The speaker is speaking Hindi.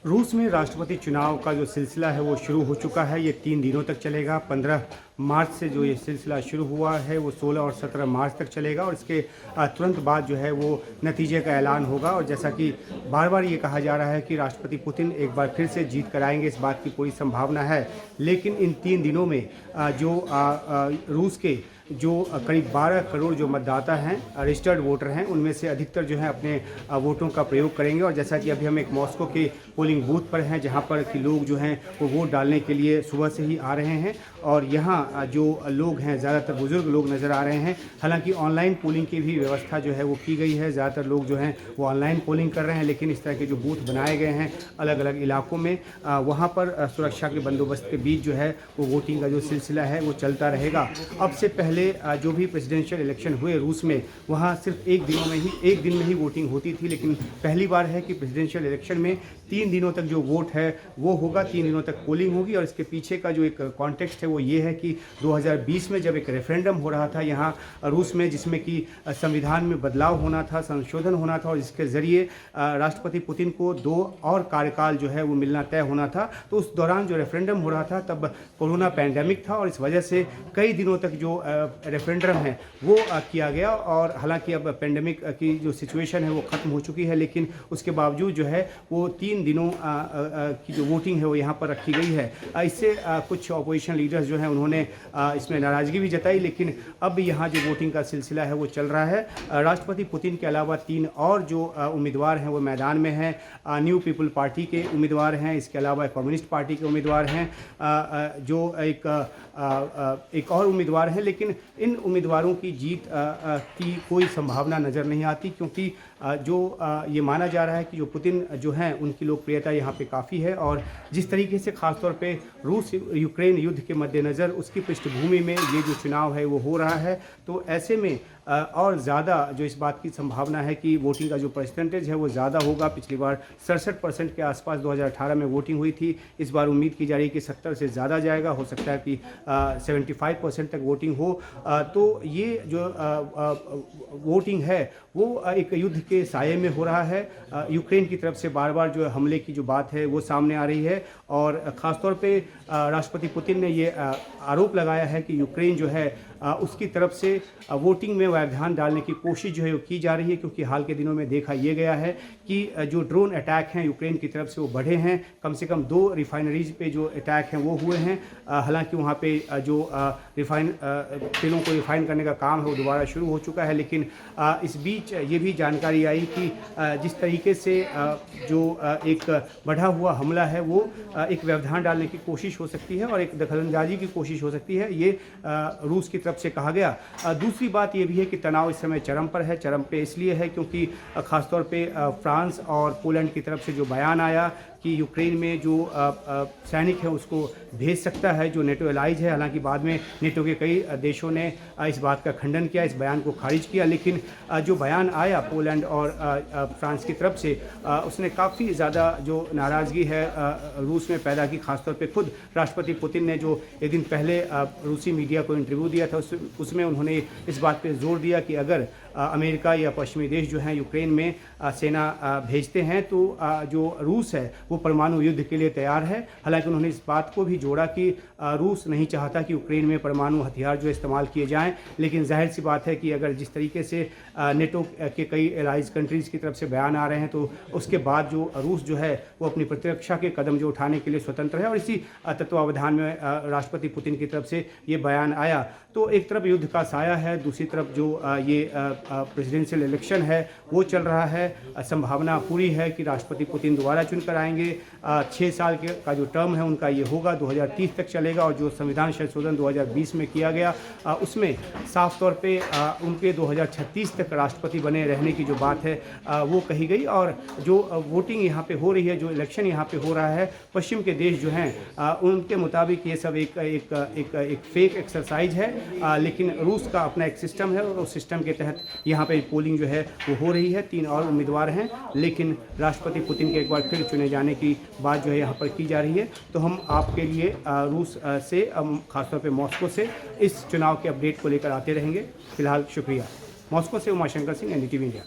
रूस में राष्ट्रपति चुनाव का जो सिलसिला है वो शुरू हो चुका है। ये 3 दिनों तक चलेगा। 15 मार्च से जो ये सिलसिला शुरू हुआ है वो 16 और 17 मार्च तक चलेगा और इसके तुरंत बाद जो है वो नतीजे का ऐलान होगा। और जैसा कि बार बार ये कहा जा रहा है कि राष्ट्रपति पुतिन एक बार फिर से जीत कर आएंगे, इस बात की पूरी संभावना है। लेकिन इन 3 दिनों में जो रूस के जो करीब 12 करोड़ जो मतदाता हैं, रजिस्टर्ड वोटर हैं, उनमें से अधिकतर जो है अपने वोटों का प्रयोग करेंगे। और जैसा कि अभी हम एक मॉस्को के पोलिंग बूथ पर हैं, जहां पर कि लोग जो हैं वो वोट डालने के लिए सुबह से ही आ रहे हैं। और यहाँ जो लोग हैं ज़्यादातर बुज़ुर्ग लोग नज़र आ रहे हैं। हालांकि ऑनलाइन पोलिंग की भी व्यवस्था जो है वो की गई है। ज़्यादातर लोग जो हैं वो ऑनलाइन पोलिंग कर रहे हैं, लेकिन इस तरह के जो बूथ बनाए गए हैं अलग अलग इलाकों में, वहाँ पर सुरक्षा के बंदोबस्त के बीच जो है वो वोटिंग का जो सिलसिला है वो चलता रहेगा। अब से पहले जो भी प्रेसिडेंशियल इलेक्शन हुए रूस में, वहाँ सिर्फ एक दिन में ही वोटिंग होती थी। लेकिन पहली बार है कि प्रेसिडेंशियल इलेक्शन में 3 दिनों तक जो वोट है वो होगा, 3 दिनों तक पोलिंग होगी। और इसके पीछे का जो एक कॉन्टेक्स्ट है वो ये है कि 2020 में जब एक रेफरेंडम हो रहा था यहाँ रूस में, जिसमें कि संविधान में बदलाव होना था, संशोधन होना था, और जिसके ज़रिए राष्ट्रपति पुतिन को 2 और कार्यकाल जो है वो मिलना तय होना था। तो उस दौरान जो रेफरेंडम हो रहा था तब कोरोना पैंडेमिक था, और इस वजह से कई दिनों तक जो रेफरेंडम है वो किया गया। और हालांकि अब पैंडेमिक की जो सिचुएशन है वो ख़त्म हो चुकी है, लेकिन उसके बावजूद जो है वो 3 दिनों की जो वोटिंग है वो यहाँ पर रखी गई है। इससे कुछ अपोजिशन लीडर्स जो हैं उन्होंने इसमें नाराज़गी भी जताई। लेकिन अब यहाँ जो वोटिंग का सिलसिला है वो चल रहा है। राष्ट्रपति पुतिन के अलावा 3 और जो उम्मीदवार हैं वो मैदान में हैं। न्यू पीपल पार्टी के उम्मीदवार हैं, इसके अलावा कम्युनिस्ट पार्टी के उम्मीदवार हैं, जो एक और उम्मीदवार हैं। लेकिन इन उम्मीदवारों की जीत की कोई संभावना नज़र नहीं आती, क्योंकि जो ये माना जा रहा है कि जो पुतिन जो हैं उनकी लोकप्रियता यहाँ पे काफ़ी है। और जिस तरीके से ख़ासतौर पे रूस यूक्रेन युद्ध के मद्देनज़र उसकी पृष्ठभूमि में ये जो चुनाव है वो हो रहा है, तो ऐसे में और ज़्यादा जो इस बात की संभावना है कि वोटिंग का जो परसेंटेज है वो ज़्यादा होगा। पिछली बार 67% के आसपास 2018 में वोटिंग हुई थी। इस बार उम्मीद की जा रही है कि 70 से ज़्यादा जाएगा, हो सकता है कि 75% तक वोटिंग हो। तो ये जो वोटिंग है वो एक युद्ध के साये में हो रहा है। यूक्रेन की तरफ से बार बार जो हमले की जो बात है वो सामने आ रही है, और ख़ासतौर पे राष्ट्रपति पुतिन ने ये आरोप लगाया है कि यूक्रेन जो है उसकी तरफ से वोटिंग में व्यवधान डालने की कोशिश जो है वो की जा रही है। क्योंकि हाल के दिनों में देखा ये गया है कि जो ड्रोन अटैक हैं यूक्रेन की तरफ से वो बढ़े हैं। कम से कम 2 रिफाइनरीज पे जो अटैक हैं वो हुए हैं। हालांकि वहाँ पे जो तेलों को रिफाइन करने का काम है वो दोबारा शुरू हो चुका है। लेकिन इस बीच ये भी जानकारी आई कि जिस तरीके से जो एक बढ़ा हुआ हमला है वो एक व्यवधान डालने की कोशिश हो सकती है और एक दखलंदाजी की कोशिश हो सकती है, ये रूस की तरफ से कहा गया। दूसरी बात ये भी है कि तनाव इस समय चरम पर है। चरम पे इसलिए है क्योंकि ख़ासतौर पे फ्रांस और पोलैंड की तरफ से जो बयान आया कि यूक्रेन में जो सैनिक है उसको भेज सकता है जो नेटो एलाइज है। हालांकि बाद में नेटो के कई देशों ने इस बात का खंडन किया, इस बयान को खारिज किया। लेकिन जो बयान आया पोलैंड और फ्रांस की तरफ से, उसने काफ़ी ज़्यादा जो नाराज़गी है रूस में पैदा की। खासतौर पे खुद राष्ट्रपति पुतिन ने जो एक दिन पहले रूसी मीडिया को इंटरव्यू दिया था उसमें उन्होंने इस बात पर जोर दिया कि अगर अमेरिका या पश्चिमी देश जो हैं यूक्रेन में सेना भेजते हैं तो जो रूस है वो परमाणु युद्ध के लिए तैयार है। हालांकि उन्होंने इस बात को भी जोड़ा कि रूस नहीं चाहता कि यूक्रेन में परमाणु हथियार जो इस्तेमाल किए जाएं। लेकिन जाहिर सी बात है कि अगर जिस तरीके से नेटो के कई एलाइज कंट्रीज़ की तरफ से बयान आ रहे हैं तो उसके बाद जो रूस जो है वो अपनी प्रतिरक्षा के कदम जो उठाने के लिए स्वतंत्र है। और इसी तत्वावधान में राष्ट्रपति पुतिन की तरफ से ये बयान आया। तो एक तरफ युद्ध का साया है, दूसरी तरफ जो ये प्रेसिडेंशियल इलेक्शन है वो चल रहा है। संभावना पूरी है कि राष्ट्रपति पुतिन दोबारा चुनकर आएंगे। 6 साल का जो टर्म है उनका ये होगा, 2030 तक चलेगा। और जो संविधान संशोधन 2020 में किया गया उसमें साफ तौर पे उनके 2036 तक राष्ट्रपति बने रहने की जो बात है वो कही गई। और जो वोटिंग यहाँ पे हो रही है, जो इलेक्शन यहाँ पे हो रहा है, पश्चिम के देश जो हैं उनके मुताबिक ये सब एक फेक एक्सरसाइज है। लेकिन रूस का अपना एक सिस्टम है और उस सिस्टम के तहत यहाँ पे पोलिंग जो है वो हो रही है। 3 और उम्मीदवार हैं, लेकिन राष्ट्रपति पुतिन के एक बार फिर चुने जाने की बात जो है यहाँ पर की जा रही है। तो हम आपके लिए रूस से खासतौर पे मॉस्को से इस चुनाव के अपडेट को लेकर आते रहेंगे। फिलहाल शुक्रिया। मॉस्को से उमाशंकर सिंह, NDTV इंडिया।